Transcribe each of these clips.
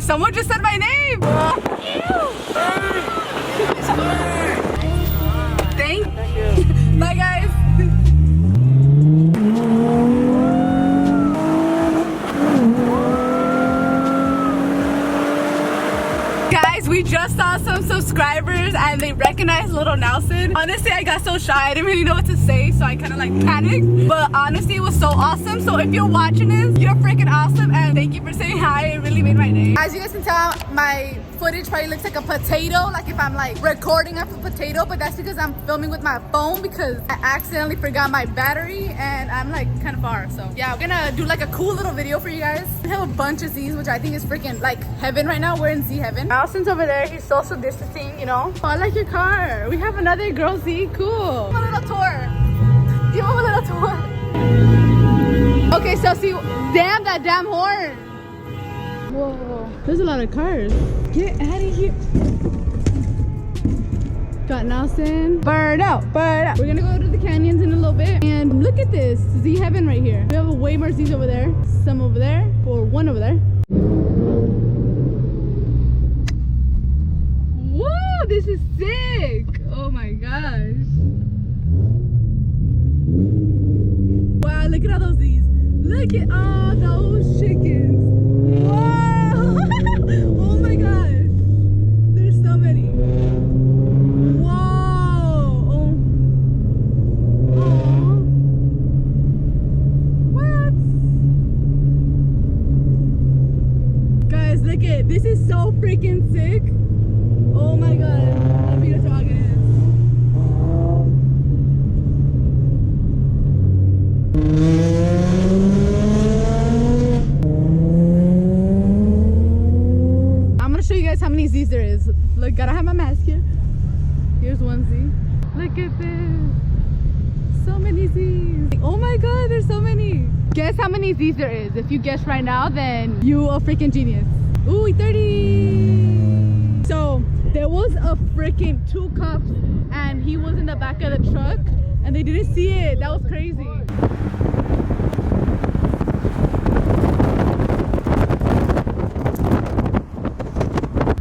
Guys, someone just said my name. Thank you. Bye, guys. Guys, we just saw some subscribers and they recognized little Nelson. Honestly, I got so shy. I didn't really know what to say, so I kind of like panicked. But honestly, it was so awesome. So if you're watching this, you're freaking awesome. And thank you for saying hi. It really made my day. As you guys can tell, my footage probably looks like a potato, like if I'm like recording off a potato, but that's because I'm filming with my phone because I accidentally forgot my battery and I'm like kind of far. So yeah, we're gonna do like a cool little video for you guys. We have a bunch of Z's, which I think is freaking like heaven right now. We're in Z heaven. Allison's over there, he's social distancing, you know. Oh, I like your car. We have another girl Z, cool. Give him a little tour. Give him a little tour. Okay, so see, damn that damn horn. Whoa, there's a lot of cars. Get out of here. Got Nelson. Burn out, burn out. We're gonna go to the canyons in a little bit. And look at this, Z heaven right here. We have way more Z's over there. Some over there, or one over there. Whoa, this is sick. Oh my gosh. Wow, look at all those Z's. Look at all those chickens. Whoa. Oh my gosh, there's so many. Whoa. Oh. What? Guys, look at this. Is so freaking sick. Oh my god, how big a dog it is. How many Z's there is. Look, gotta have my mask here. Here's one Z. Look at this. So many Z's. Oh my god, there's so many. Guess how many Z's there is. If you guess right now, then you a freaking genius. Ooh, 30. So there was a freaking 2 cops and he was in the back of the truck and they didn't see it. That was crazy.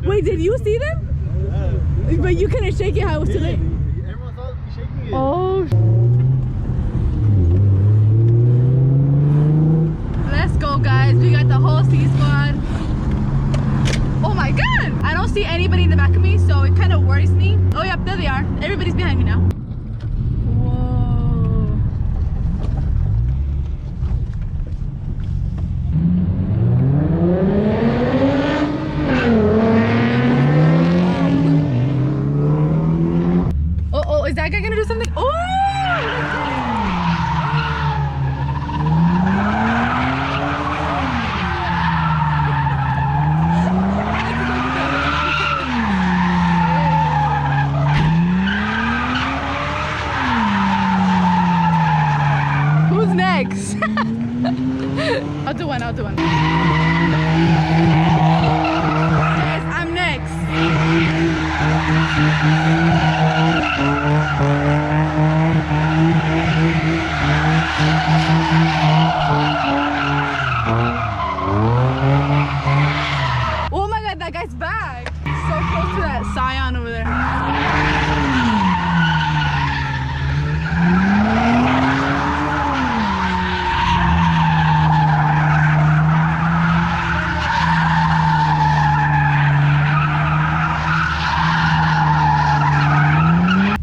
Wait, did you see them? But you couldn't shake it, how it was too late. Everyone thought you shaking it. Oh. Let's go, guys. We got the whole C squad. Oh my god! I don't see anybody in the back of me, so it kind of worries me. Oh, yep, there they are. Everybody's behind me now. Is that guy gonna do something? Oh! Who's next? I'll do one, I'll do one. Yes, I'm next. Oh my god, that guy's back. He's so close to that Scion over there.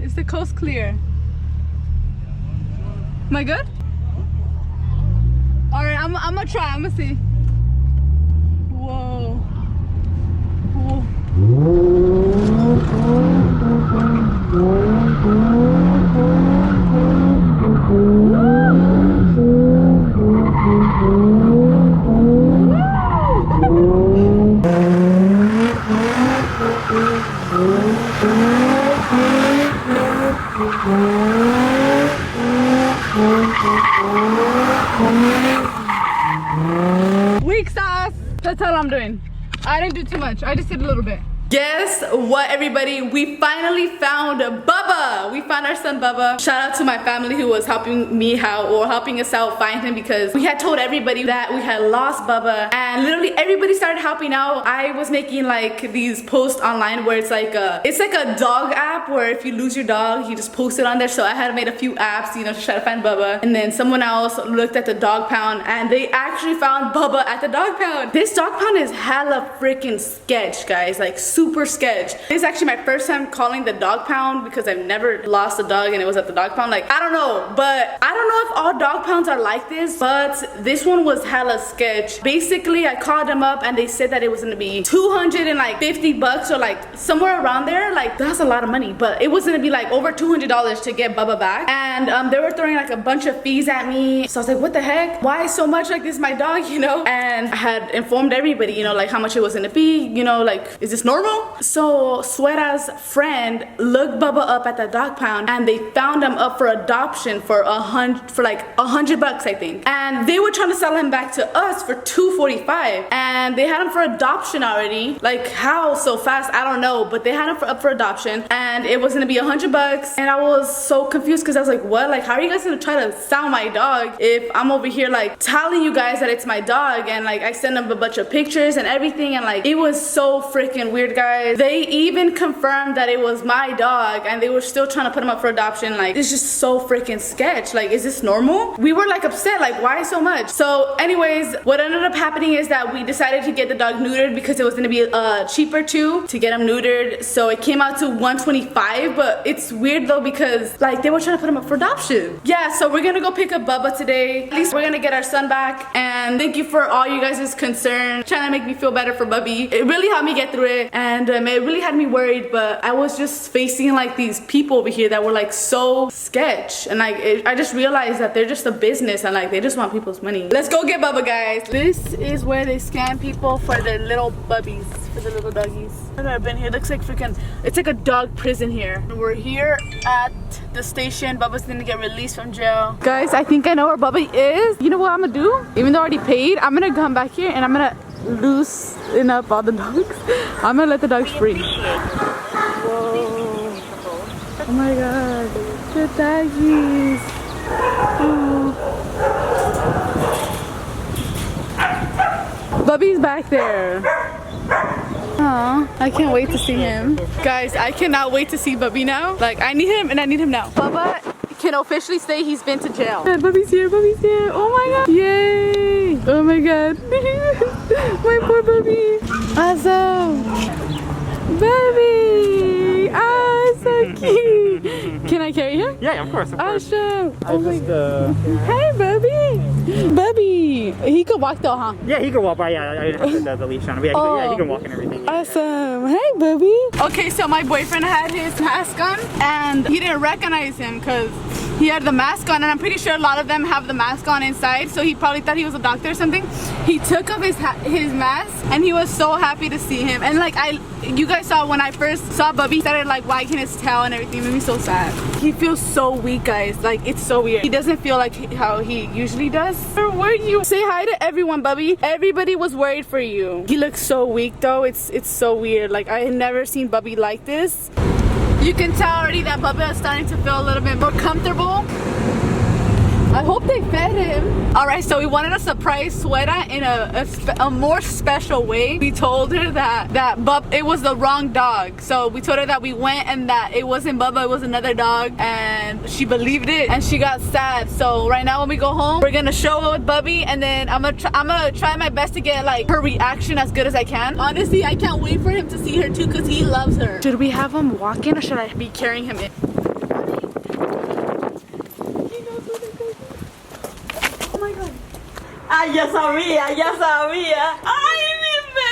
Is the coast clear? Am I good? Alright, I'm gonna try, I'm gonna see. Whoa. Whoa. Weak sauce. That's all I'm doing. I didn't do too much. I just did a little bit. Guess what, everybody? We finally found Bubba. We found our son Bubba. Shout out to my family who was helping me out or helping us out find him, because we had told everybody that we had lost Bubba, and literally everybody started helping out. I was making like these posts online where it's like a dog app where if you lose your dog, you just post it on there. So I had made a few apps, you know, to try to find Bubba, and then someone else looked at the dog pound and they actually found Bubba at the dog pound. This dog pound is hella freaking sketch, guys, like super sketch. This is actually my first time calling the dog pound because I've never lost a dog and it was at the dog pound. Like, I don't know, but I don't know if all dog pounds are like this, but this one was hella sketch. Basically, I called them up and they said that it was gonna be $250 or like somewhere around there. Like, that's a lot of money, but it was gonna be like over $200 to get Bubba back. And they were throwing like a bunch of fees at me. So I was like, what the heck? Why so much? Like, this is my dog, you know? And I had informed everybody, you know, like how much it was gonna be, you know, like, is this normal? So Suera's friend looked Bubba up at the dog pound and they found him up for adoption for like $100, I think. And they were trying to sell him back to us for $245, and they had him for adoption already. Like, how so fast? I don't know, but they had him up for adoption and it was gonna be $100. And I was so confused because I was like, what? Like, how are you guys gonna try to sell my dog if I'm over here like telling you guys that it's my dog? And like, I sent them a bunch of pictures and everything, and like, it was so freaking weird, guys. They even confirmed that it was my dog and they were still trying to put him up for adoption. Like, it's just so freaking sketch. Like, is this normal? We were like upset, like, why so much? So anyways, what ended up happening is that we decided to get the dog neutered because it was gonna be cheaper too to get him neutered. So it came out to $125, but it's weird though because like they were trying to put him up for adoption. Yeah, so we're gonna go pick up Bubba today. At least we're gonna get our son back. And thank you for all you guys' concern, trying to make me feel better for Bubby. It really helped me get through it, and it really had me worried, but I was just facing like these people over here that were like so sketch, and like I just realized that they're just a business and like they just want people's money. Let's go get Bubba, guys. This is where they scam people for their little bubbies, for the little doggies. I've never been here. It looks like freaking, it's like a dog prison here. We're here at the station. Bubba's gonna get released from jail. Guys, I think I know where Bubba is. You know what I'm gonna do? Even though I already paid, I'm gonna come back here and I'm gonna loosen up all the dogs. I'm gonna let the dogs free. Whoa. Oh my god. The doggies. Oh. Bubby's back there. Aw, I can't wait to see him. Guys, I cannot wait to see Bubby now. Like, I need him and I need him now. Bubba can officially say he's been to jail. Bubby's here, Bubby's here. Oh my god. Yay. Oh my god. My poor Bubby. Awesome. Bubby. Oh, so cute. Can I carry him? Yeah, of course. Awesome. Oh my god. Yeah. Hey, Bubby. Bubby. He could walk though, huh? Yeah, he can walk. But yeah, I didn't have the leash on him. Yeah, he can walk and everything. Yeah. Awesome. Hey, Bubby. Okay, so my boyfriend had his mask on and he didn't recognize him because he had the mask on, and I'm pretty sure a lot of them have the mask on inside, so he probably thought he was a doctor or something. He took off his mask and he was so happy to see him. And like you guys saw when I first saw Bubby, he started like wagging his tail and everything. It made me so sad. He feels so weak, guys. Like, it's so weird. He doesn't feel like how he usually does. Where were you? Say hi to everyone, Bubby. Everybody was worried for you. He looks so weak though. It's so weird. Like, I had never seen Bubby like this. You can tell already that Bubba is starting to feel a little bit more comfortable. I hope they fed him. All right, so we wanted to surprise Suera in a more special way. We told her that it was the wrong dog. So we told her that we went and that it wasn't Bubba, it was another dog, and she believed it and she got sad. So right now when we go home, we're gonna show her with Bubby, and then I'm gonna try my best to get like her reaction as good as I can. Honestly, I can't wait for him to see her too because he loves her. Should we have him walk in or should I be carrying him in? ¡Ay, ya sabía, ya sabía! ¡Ay, mi bebé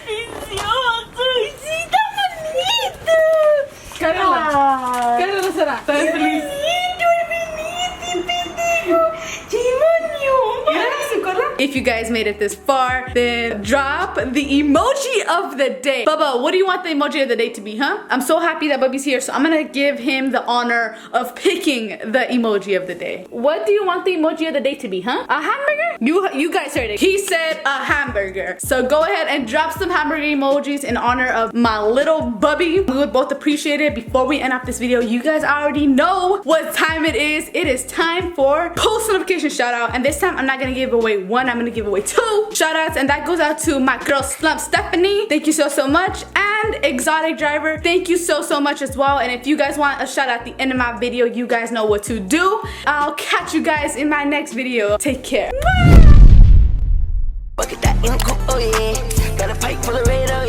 precioso! ¡Y sí, tan bonito! Cárgalo, será. Está bien feliz. ¡Sí, pendejo! ¡Chimonio! ¿Y If you guys made it this far, then drop the emoji of the day. Bubba, what do you want the emoji of the day to be, huh? I'm so happy that Bubby's here, so I'm gonna give him the honor of picking the emoji of the day. What do you want the emoji of the day to be, huh? A hamburger? You guys heard it. He said a hamburger. So go ahead and drop some hamburger emojis in honor of my little Bubby. We would both appreciate it. Before we end off this video, you guys already know what time it is. It is time for post notification shout out. And this time I'm not gonna give away one, I'm gonna give away 2 shout outs. And that goes out to my girl Slump Stephanie. Thank you so much. And Exotic Driver, thank you so much as well. And if you guys want a shout out at the end of my video, you guys know what to do. I'll catch you guys in my next video. Take care. Bucket that ink, oh yeah. Got a pipe full of red, oh